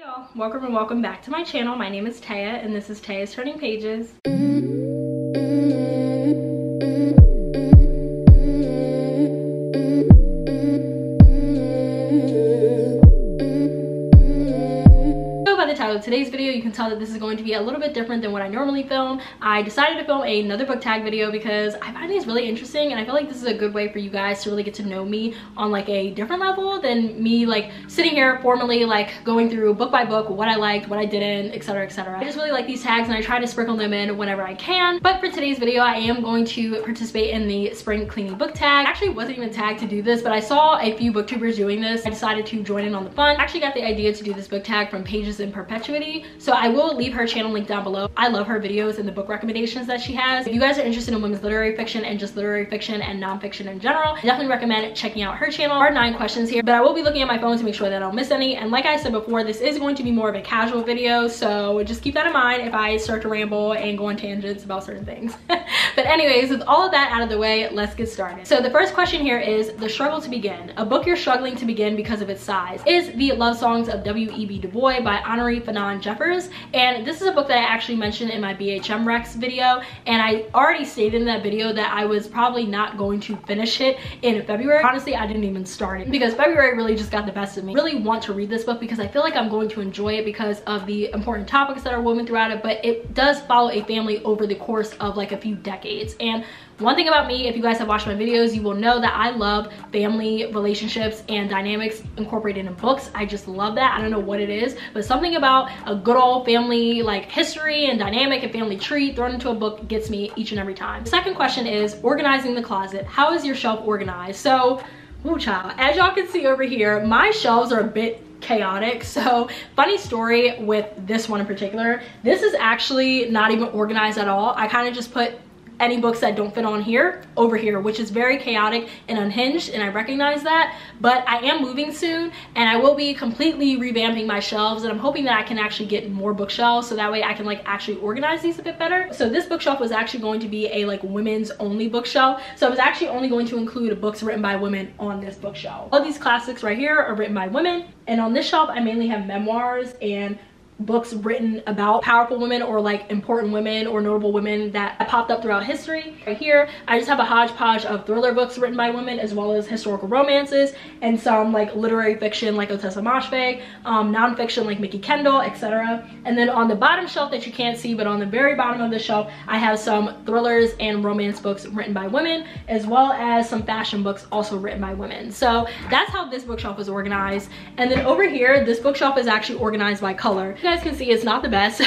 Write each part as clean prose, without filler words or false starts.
y'all, welcome and welcome back to my channel. My name is Taya and this is Taya's Turning Pages. Of today's video, you can tell that this is going to be a little bit different than what I normally film. I decided to film another book tag video because I find these really interesting and I feel like this is a good way for you guys to really get to know me on like a different level than me like sitting here formally like going through book by book what I liked, what I didn't, etc, etc. I just really like these tags and I try to sprinkle them in whenever I can. But for today's video, I am going to participate in the spring cleaning book tag. I actually wasn't even tagged to do this, but I saw a few booktubers doing this. I decided to join in on the fun. I actually got the idea to do this book tag from Pages in Perpetuity, so I will leave her channel link down below. I love her videos and the book recommendations that she has. If you guys are interested in women's literary fiction and just literary fiction and nonfiction in general, I definitely recommend checking out her channel. There are 9 questions here, but I will be looking at my phone to make sure that I don't miss any. And like I said before, this is going to be more of a casual video, so just keep that in mind if I start to ramble and go on tangents about certain things. But anyways, with all of that out of the way, let's get started. So the first question here is the struggle to begin. A book you're struggling to begin because of its size is The Love Songs of W.E.B. Du Bois by Honorée Fanonne Jeffers. And this is a book that I actually mentioned in my BHM Rex video, and I already stated in that video that I was probably not going to finish it in February. Honestly, I didn't even start it because February really just got the best of me. I really want to read this book because I feel like I'm going to enjoy it because of the important topics that are woven throughout it, but it does follow a family over the course of like a few decades. And one thing about me, if you guys have watched my videos, you will know that I love family relationships and dynamics incorporated in books. I just love that. I don't know what it is, but something about a good old family like history and dynamic and family tree thrown into a book gets me each and every time. The second question is organizing the closet. How is your shelf organized? So, ooh child, as y'all can see over here, my shelves are a bit chaotic. So funny story with this one in particular, this is actually not even organized at all. I kind of just put any books that don't fit on here over here, which is very chaotic and unhinged, and I recognize that. But I am moving soon and I will be completely revamping my shelves, and I'm hoping that I can actually get more bookshelves so that way I can like actually organize these a bit better. So this bookshelf was actually going to be a like women's only bookshelf, so I was actually only going to include books written by women on this bookshelf. All these classics right here are written by women, and on this shelf I mainly have memoirs and books written about powerful women or like important women or notable women that popped up throughout history. Right here I just have a hodgepodge of thriller books written by women, as well as historical romances and some like literary fiction like Ottessa Moshfegh, nonfiction like Mickey Kendall, etc. And then on the bottom shelf that you can't see, but on the very bottom of the shelf, I have some thrillers and romance books written by women, as well as some fashion books also written by women. So that's how this bookshelf is organized. And then over here, this bookshelf is actually organized by color. You guys can see it's not the best.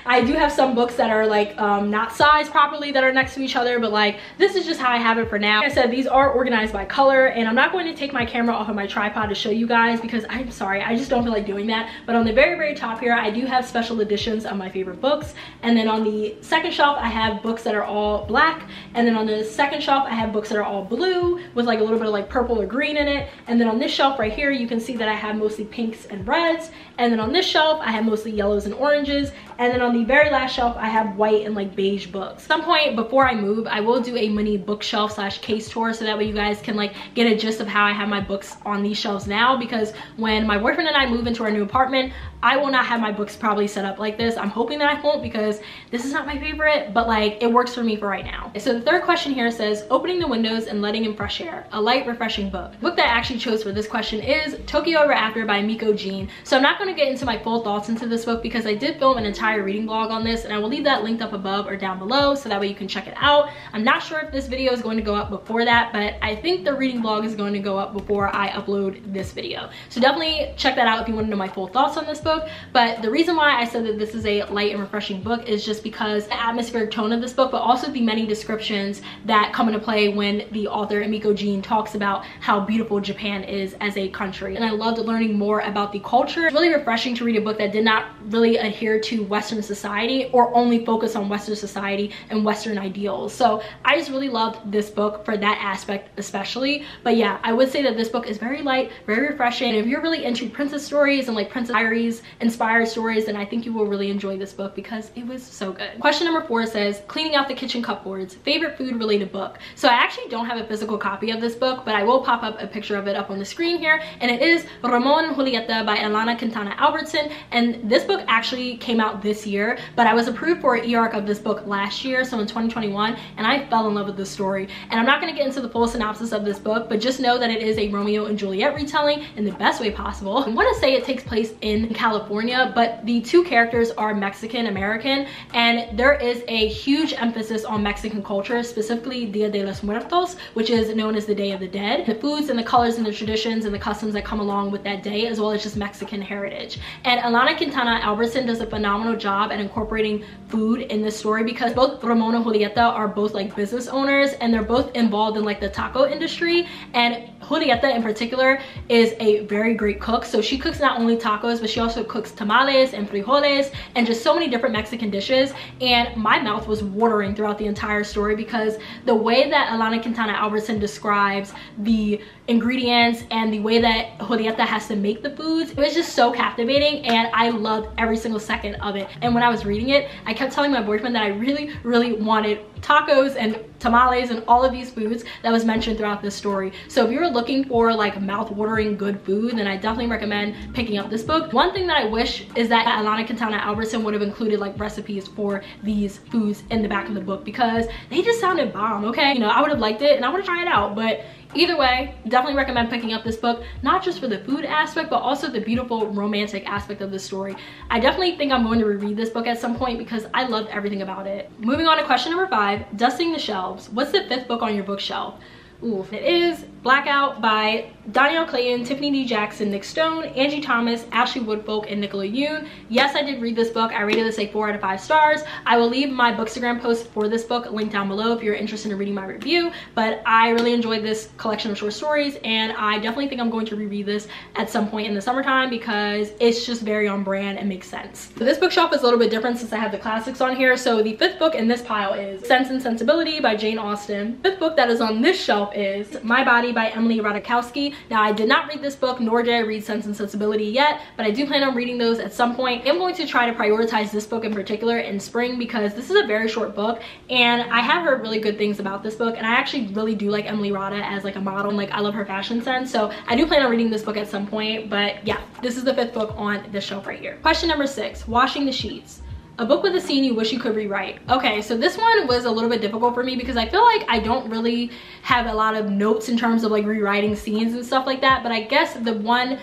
I do have some books that are like not sized properly that are next to each other, but like this is just how I have it for now. Like I said, these are organized by color, and I'm not going to take my camera off of my tripod to show you guys because I'm sorry, I just don't feel like doing that. But on the very top here, I do have special editions of my favorite books, and then on the second shelf I have books that are all black, and then on the second shelf I have books that are all blue with like a little bit of like purple or green in it. And then on this shelf right here, you can see that I have mostly pinks and reds, and then on this shelf I have mostly yellows and oranges, and then on the very last shelf I have white and like beige books. At some point before I move, I will do a mini bookshelf slash case tour so that way you guys can like get a gist of how I have my books on these shelves now, because when my boyfriend and I move into our new apartment, I will not have my books probably set up like this. I'm hoping that I won't, because this is not my favorite, but like it works for me for right now. So the third question here says opening the windows and letting in fresh air, a light refreshing book. The book that I actually chose for this question is Tokyo Ever After by Miko Jean. So I'm not going to get into my full thoughts into this book because I did film an entire reading vlog on this, and I will leave that linked up above or down below so that way you can check it out. I'm not sure if this video is going to go up before that, but I think the reading vlog is going to go up before I upload this video. So definitely check that out if you want to know my full thoughts on this book. But the reason why I said that this is a light and refreshing book is just because the atmospheric tone of this book, but also the many descriptions that come into play when the author Miko Jean talks about how beautiful Japan is as a country. And I loved learning more about the culture. It's really refreshing to read a book that did not really adhere to Western society or only focus on Western society and Western ideals. So I just really loved this book for that aspect especially. But yeah, I would say that this book is very light, very refreshing. And if you're really into princess stories and like Princess Diaries inspired stories, then I think you will really enjoy this book because it was so good. Question number 4 says, cleaning out the kitchen cupboards, favorite food related book. So I actually don't have a physical copy of this book, but I will pop up a picture of it up on the screen here. And it is Ramon and Julieta by Elana Quintana Albertson. And this book actually came out this year, but I was approved for an e-arc of this book last year, so in 2021, and I fell in love with this story. And I'm not going to get into the full synopsis of this book, but just know that it is a Romeo and Juliet retelling in the best way possible. I want to say it takes place in California, but the two characters are Mexican American, and there is a huge emphasis on Mexican culture, specifically Dia de los Muertos, which is known as the Day of the Dead. The foods and the colors and the traditions and the customs that come along with that day, as well as just Mexican heritage. And Elana Quintana Albertson does a phenomenal job at incorporating food in this story, because both Ramon and Julieta are both like business owners, and they're both involved in like the taco industry. And Julieta in particular is a very great cook. So she cooks not only tacos, but she also cooks tamales and frijoles and just so many different Mexican dishes. And my mouth was watering throughout the entire story, because the way that Elana Quintana Albertson describes the ingredients and the way that Julieta has to make the foods, it was just so captivating, and I loved every single second of it. And when I was reading it, I kept telling my boyfriend that I really wanted tacos and tamales and all of these foods that was mentioned throughout this story. So if you're looking for like mouth-watering good food, then I definitely recommend picking up this book. One thing that I wish is that Elana Quintana Albertson would have included like recipes for these foods in the back of the book, because they just sounded bomb. Okay, you know, I would have liked it and I want to try it out. But either way, definitely recommend picking up this book, not just for the food aspect, but also the beautiful romantic aspect of the story. I definitely think I'm going to reread this book at some point because I loved everything about it. Moving on to question number 5, dusting the shelves. What's the 5th book on your bookshelf? Ooh, it is Blackout by Danielle Clayton, Tiffany D. Jackson, Nick Stone, Angie Thomas, Ashley Woodfolk, and Nicola Yoon. Yes, I did read this book. I rated this a 4 out of 5 stars. I will leave my Bookstagram post for this book linked down below if you're interested in reading my review. But I really enjoyed this collection of short stories, and I definitely think I'm going to reread this at some point in the summertime because it's just very on brand and makes sense. So this bookshelf is a little bit different since I have the classics on here. So the 5th book in this pile is Sense and Sensibility by Jane Austen. The 5th book that is on this shelf is My Body by Emily Ratajkowski. Now, I did not read this book, nor did I read Sense and Sensibility yet, but I do plan on reading those at some point. I'm going to try to prioritize this book in particular in spring because this is a very short book, and I have heard really good things about this book, and I actually really do like Emily Rata as like a model, and like I love her fashion sense, so I do plan on reading this book at some point. But yeah, this is the 5th book on this shelf right here. Question number 6, washing the sheets. A book with a scene you wish you could rewrite. Okay, so this one was a little bit difficult for me because I feel like I don't really have a lot of notes in terms of like rewriting scenes and stuff like that, but I guess the one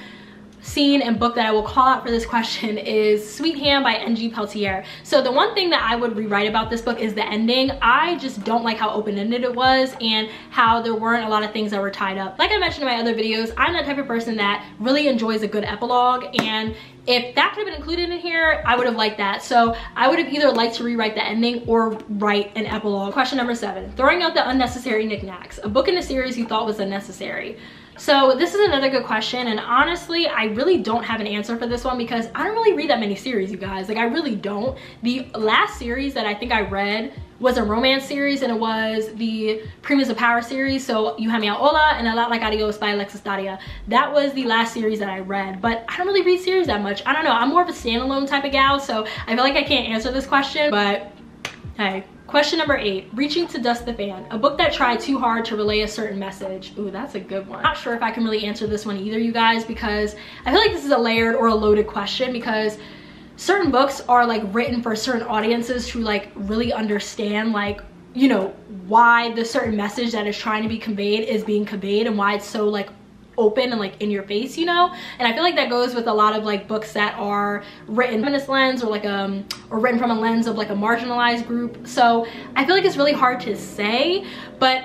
scene and book that I will call out for this question is Sweet Hand by N.G. Peltier. So the one thing that I would rewrite about this book is the ending. I just don't like how open-ended it was and how there weren't a lot of things that were tied up. Like I mentioned in my other videos, I'm the type of person that really enjoys a good epilogue, and if that could have been included in here, I would have liked that. So I would have either liked to rewrite the ending or write an epilogue. Question number 7, throwing out the unnecessary knickknacks. A book in a series you thought was unnecessary. So this is another good question, and honestly, I really don't have an answer for this one because I don't really read that many series, you guys. Like, I really don't. The last series that I think I read was a romance series, and it was the Primas of Power series. So You Had Me at Hola and A Lot Like Adios by Alexis Daria. That was the last series that I read, but I don't really read series that much. I don't know, I'm more of a standalone type of gal, so I feel like I can't answer this question, but hey. Question number 8, Reaching to Dust the Fan. A book that tried too hard to relay a certain message. Ooh, that's a good one. Not sure if I can really answer this one either, you guys, because I feel like this is a layered or a loaded question, because certain books are like written for certain audiences to like really understand, like, you know, why the certain message that is trying to be conveyed is being conveyed and why it's so like open and like in your face, you know. And I feel like that goes with a lot of like books that are written from this lens, or like or written from a lens of like a marginalized group. So I feel like it's really hard to say, but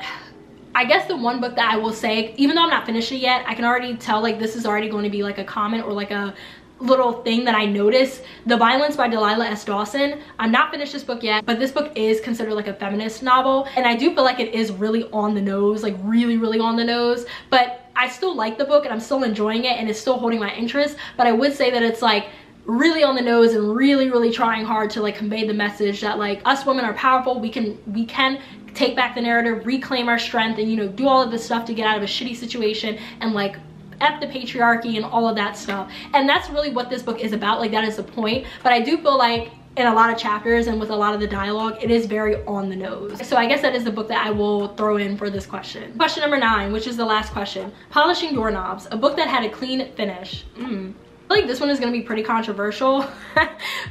I guess the one book that I will say, even though I'm not finished it yet, I can already tell like this is already going to be like a comment or like a little thing that I noticed. The Violence by Delilah S. Dawson. I'm not finished this book yet, but this book is considered like a feminist novel, and I do feel like it is really on the nose, like really on the nose, but I still like the book and I'm still enjoying it and it's still holding my interest. But I would say that it's like really on the nose and really trying hard to like convey the message that like us women are powerful. We can take back the narrative, reclaim our strength, and, you know, do all of this stuff to get out of a shitty situation and like F the patriarchy and all of that stuff. And that's really what this book is about. Like, that is the point. But I do feel like in a lot of chapters and with a lot of the dialogue, it is very on the nose. So I guess that is the book that I will throw in for this question. Question number 9, which is the last question. Polishing Doorknobs, a book that had a clean finish. I feel like this one is going to be pretty controversial,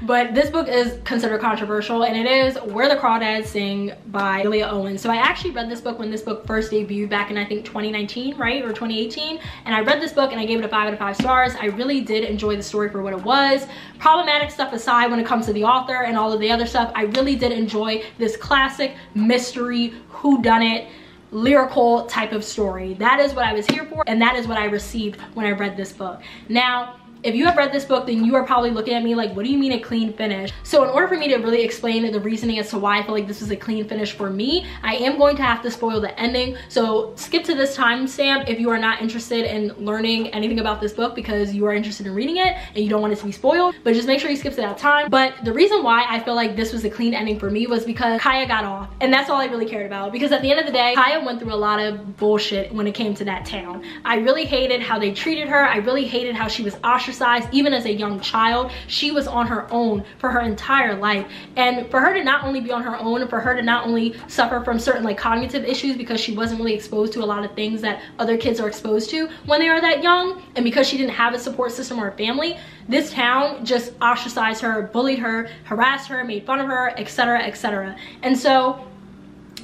but this book is considered controversial, and it is Where the Crawdads Sing by Julia Owen. So I actually read this book when this book first debuted back in, I think, 2019, right? Or 2018. And I read this book and I gave it a 5 out of 5 stars. I really did enjoy the story for what it was. Problematic stuff aside when it comes to the author and all of the other stuff, I really did enjoy this classic mystery whodunit lyrical type of story. That is what I was here for, and that is what I received when I read this book. Now, if you have read this book, then you are probably looking at me like, what do you mean a clean finish? So in order for me to really explain the reasoning as to why I feel like this is a clean finish for me, I am going to have to spoil the ending. So skip to this timestamp if you are not interested in learning anything about this book because you are interested in reading it and you don't want it to be spoiled. But just make sure you skip to that time. But the reason why I feel like this was a clean ending for me was because Kaya got off. And that's all I really cared about. Because at the end of the day, Kaya went through a lot of bullshit when it came to that town. I really hated how they treated her. I really hated how she was ostracized. Even as a young child, she was on her own for her entire life. And for her to not only be on her own, and for her to not only suffer from certain like cognitive issues because she wasn't really exposed to a lot of things that other kids are exposed to when they are that young, and because she didn't have a support system or a family, this town just ostracized her, bullied her, harassed her, made fun of her, etc., etc. And so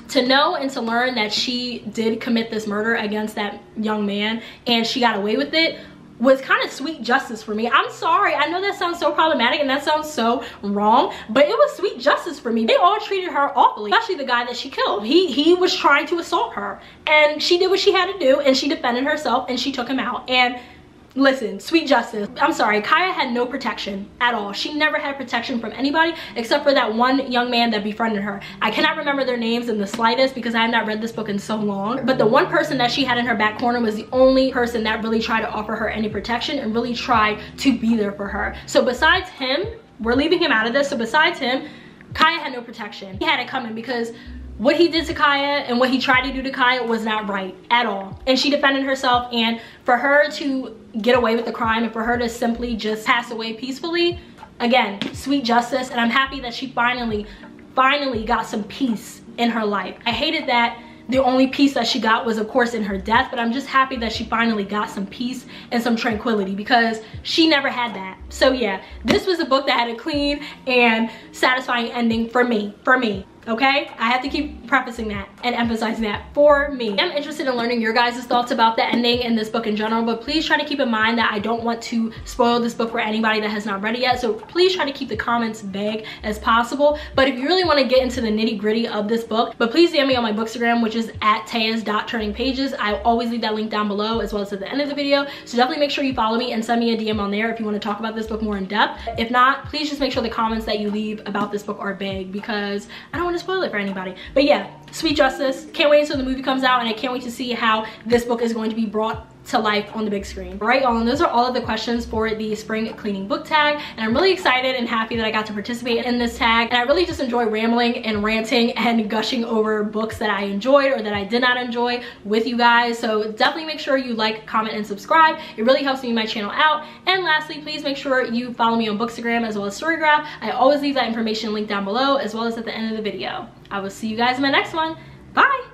to know and to learn that she did commit this murder against that young man and she got away with it was kind of sweet justice for me. I'm sorry, I know that sounds so problematic and that sounds so wrong, but it was sweet justice for me. They all treated her awfully, especially the guy that she killed. He was trying to assault her, and she did what she had to do, and she defended herself, and she took him out. And listen, sweet justice. I'm sorry, Kaya had no protection at all. She never had protection from anybody except for that one young man that befriended her. I cannot remember their names in the slightest because I have not read this book in so long. But the one person that she had in her back corner was the only person that really tried to offer her any protection and really tried to be there for her. So besides him, we're leaving him out of this. So besides him, Kaya had no protection. He had it coming because what he did to Kaya and what he tried to do to Kaya was not right at all. And she defended herself, and for her to get away with the crime and for her to simply just pass away peacefully, again, sweet justice. And I'm happy that she finally got some peace in her life. I hated that the only peace that she got was of course in her death, but I'm just happy that she finally got some peace and some tranquility because she never had that. So yeah, this was a book that had a clean and satisfying ending for me. Okay, I have to keep prefacing that and emphasizing that, for me. I'm interested in learning your guys' thoughts about the ending in this book in general, but please try to keep in mind that I don't want to spoil this book for anybody that has not read it yet, so please try to keep the comments vague as possible. But if you really want to get into the nitty-gritty of this book, but please DM me on my bookstagram, which is at tayas.turningpages. I always leave that link down below as well as at the end of the video, so definitely make sure you follow me and send me a DM on there if you want to talk about this book more in depth. If not, please just make sure the comments that you leave about this book are vague because I don't want to spoil it for anybody. But yeah, sweet justice. Can't wait until the movie comes out, and I can't wait to see how this book is going to be brought to life on the big screen. All right, y'all, and those are all of the questions for the spring cleaning book tag, and I'm really excited and happy that I got to participate in this tag. And I really just enjoy rambling and ranting and gushing over books that I enjoyed or that I did not enjoy with you guys. So definitely make sure you like, comment, and subscribe. It really helps me my channel out. And lastly, please make sure you follow me on Bookstagram as well as Storygraph. I always leave that information linked down below as well as at the end of the video. I will see you guys in my next one. Bye.